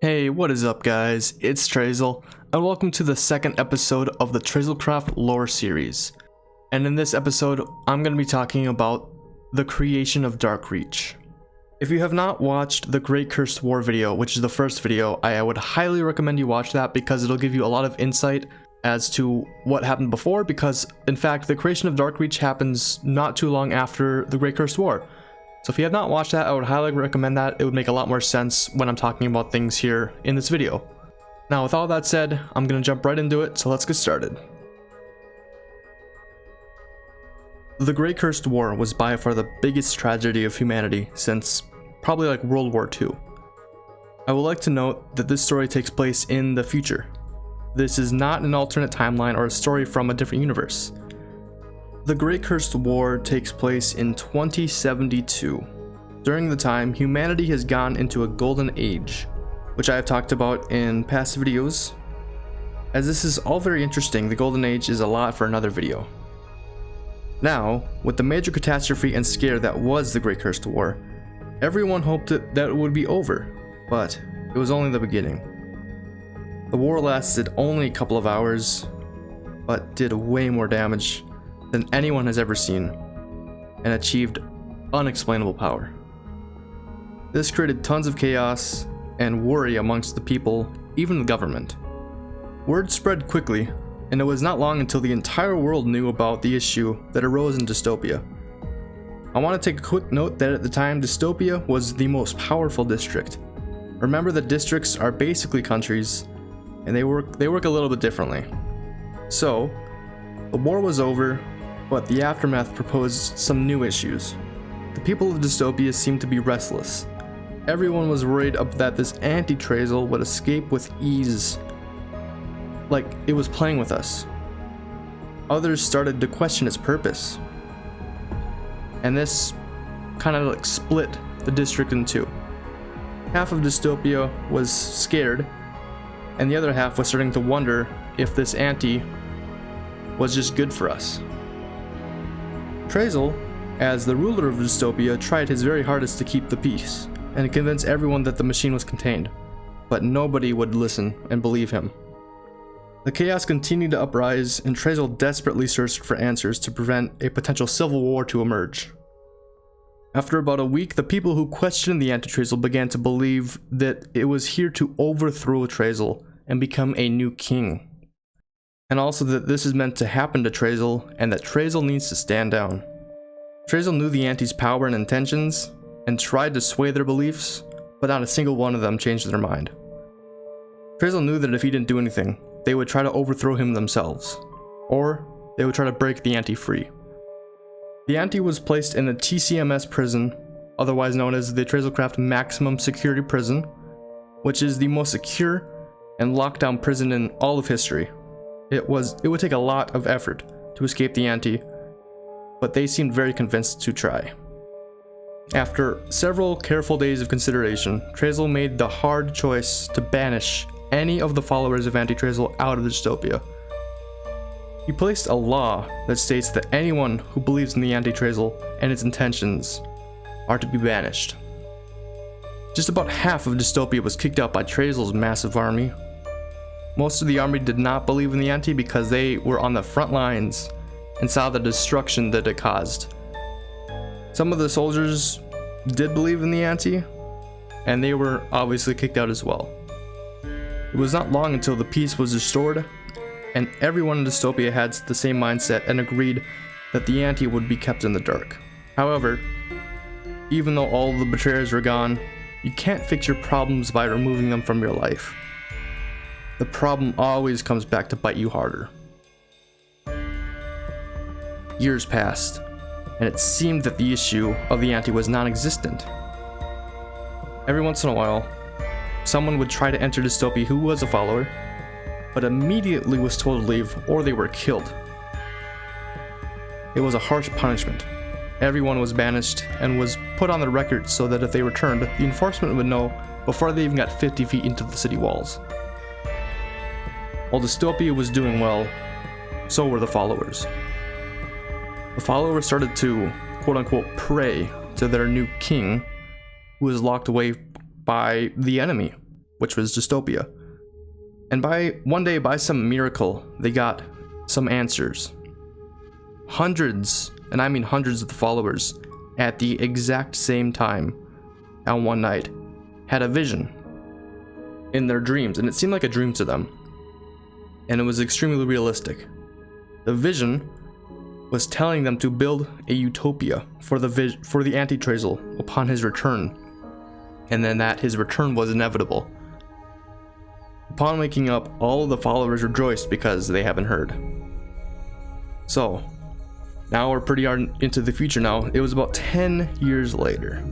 Hey, what is up guys? It's Traizel, and welcome to the second episode of the TraizelCraft lore series. And in this episode, I'm going to be talking about the creation of DarkReach. If you have not watched the Great Cursed War video, which is the first video, I would highly recommend you watch that because it'll give you a lot of insight as to what happened before, because in fact the creation of DarkReach happens not too long after the Great Cursed War. So if you have not watched that, I would highly recommend that. It would make a lot more sense when I'm talking about things here in this video. Now with all that said, I'm going to jump right into it, so let's get started. The Great Cursed War was by far the biggest tragedy of humanity since probably like World War II. I would like to note that this story takes place in the future. This is not an alternate timeline or a story from a different universe. The Great Cursed War takes place in 2072. During the time, humanity has gone into a golden age, which I have talked about in past videos. As this is all very interesting, the golden age is a lot for another video. Now, with the major catastrophe and scare that was the Great Cursed War, everyone hoped that it would be over, but it was only the beginning. The war lasted only a couple of hours, but did way more damage than anyone has ever seen, and achieved unexplainable power. This created tons of chaos and worry amongst the people, even the government. Word spread quickly, and it was not long until the entire world knew about the issue that arose in dystopia. I want to take a quick note that at the time, dystopia was the most powerful district. Remember that districts are basically countries, and they work a little bit differently. So, the war was over, but the aftermath proposed some new issues. The people of dystopia seemed to be restless. Everyone was worried that this anti-Traizel would escape with ease, like it was playing with us. Others started to question its purpose. And this kind of like split the district in two. Half of dystopia was scared, and the other half was starting to wonder if this anti was just good for us. Traizel, as the ruler of dystopia, tried his very hardest to keep the peace and convince everyone that the machine was contained, but nobody would listen and believe him. The chaos continued to uprise, and Traizel desperately searched for answers to prevent a potential civil war to emerge. After about a week, the people who questioned the anti-Traizel began to believe that it was here to overthrow Traizel and become a new king. And also that this is meant to happen to Traizel, and that Traizel needs to stand down. Traizel knew the Anti's power and intentions, and tried to sway their beliefs, but not a single one of them changed their mind. Traizel knew that if he didn't do anything, they would try to overthrow him themselves, or they would try to break the Anti free. The Anti was placed in the TCMS prison, otherwise known as the TraizelCraft Maximum Security Prison, which is the most secure and locked down prison in all of history. It would take a lot of effort to escape the Anti, but they seemed very convinced to try. After several careful days of consideration, Traizel made the hard choice to banish any of the followers of anti-Traizel out of the dystopia. He placed a law that states that anyone who believes in the anti-Traizel and its intentions are to be banished. Just about half of dystopia was kicked out by Traizel's massive army. Most of the army did not believe in the Anti because they were on the front lines and saw the destruction that it caused. Some of the soldiers did believe in the Anti, and they were obviously kicked out as well. It was not long until the peace was restored, and everyone in dystopia had the same mindset and agreed that the Anti would be kept in the dark. However, even though all the betrayers were gone, you can't fix your problems by removing them from your life. The problem always comes back to bite you harder. Years passed, and it seemed that the issue of the Anti was non-existent. Every once in a while, someone would try to enter dystopia who was a follower, but immediately was told to leave or they were killed. It was a harsh punishment. Everyone was banished and was put on the record so that if they returned, the enforcement would know before they even got 50 feet into the city walls. While dystopia was doing well, so were the followers. The followers started to, quote-unquote, pray to their new king, who was locked away by the enemy. which was dystopia. And one day, by some miracle, they got some answers. Hundreds, and I mean hundreds of the followers, at the exact same time, on one night, had a vision in their dreams, and it seemed like a dream to them. And it was extremely realistic. The vision was telling them to build a utopia for the anti-Traizel upon his return, and then that his return was inevitable. Upon waking up, all of the followers rejoiced because they haven't heard. So, now we're pretty into the future now. It was about 10 years later,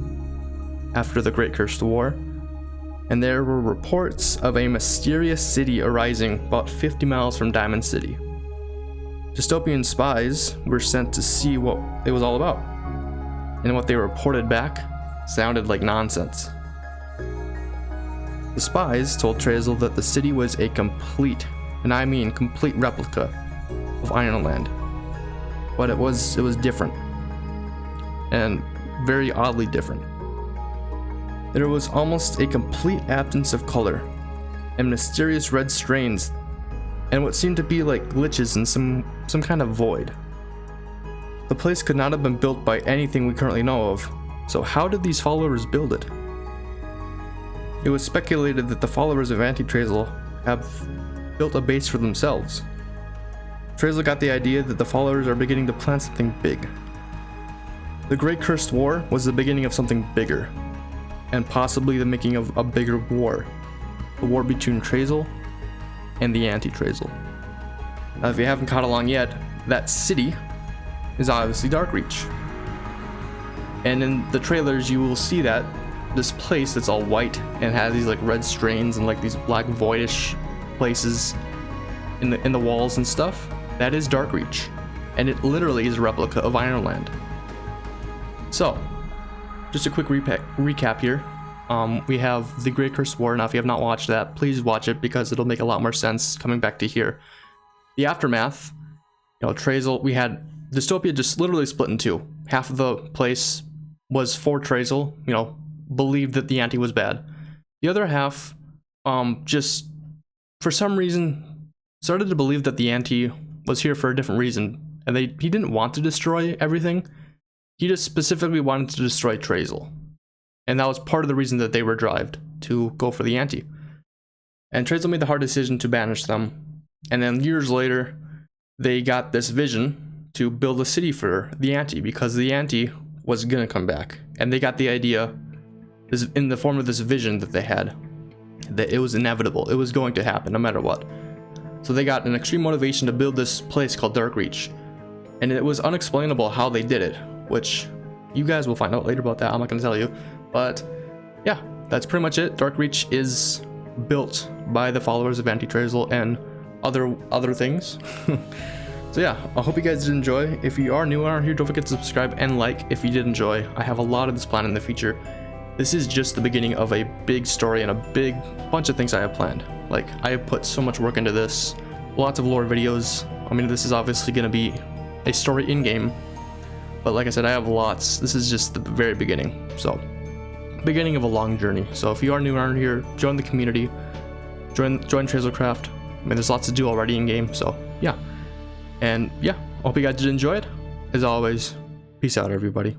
after the Great Cursed War, and there were reports of a mysterious city arising about 50 miles from Diamond City. Dystopian spies were sent to see what it was all about, and what they reported back sounded like nonsense. The spies told Traizel that the city was a complete, and I mean complete replica of Ironland, but it was different, and very oddly different. There was almost a complete absence of color, and mysterious red strains, and what seemed to be like glitches in some kind of void. The place could not have been built by anything we currently know of, so how did these followers build it? It was speculated that the followers of anti-Traizel have built a base for themselves. Traizel got the idea that the followers are beginning to plan something big. The Great Cursed War was the beginning of something bigger, and possibly the making of a bigger war. The war between Traizel and the anti-Traizel. Now, if you haven't caught along yet, that city is obviously DarkReach. And in the trailers, you will see that this place that's all white and has these like red strains and like these black voidish places in the walls and stuff. That is DarkReach, and it literally is a replica of Ironland. So, just a quick recap here. We have the Great Cursed War. Now, if you have not watched that, please watch it because it'll make a lot more sense coming back to here. The aftermath, Traizel, we had Dystopia just literally split in two. Half of the place was for Traizel, believed that the anti was bad. The other half, just for some reason, started to believe that the anti was here for a different reason, and he didn't want to destroy everything. He just specifically wanted to destroy Traizel. And that was part of the reason that they were drived to go for the anti. And Traizel made the hard decision to banish them. And then years later, they got this vision to build a city for the anti because the anti was gonna come back. And they got the idea in the form of this vision that they had, that it was inevitable. It was going to happen no matter what. So they got an extreme motivation to build this place called DarkReach. And it was unexplainable how they did it, which you guys will find out later about that. I'm not going to tell you. But yeah, that's pretty much it. DarkReach is built by the followers of anti-Traizel and other things. So yeah, I hope you guys did enjoy. If you are new around here, don't forget to subscribe and like if you did enjoy. I have a lot of this planned in the future. This is just the beginning of a big story and a big bunch of things I have planned. Like, I have put so much work into this. Lots of lore videos. I mean, this is obviously going to be a story in-game. But like I said, I have lots. This is just the very beginning. So, beginning of a long journey. So if you are new around here, join the community. Join TraizelCraft. I mean, there's lots to do already in-game. So, yeah. And yeah, I hope you guys did enjoy it. As always, peace out, everybody.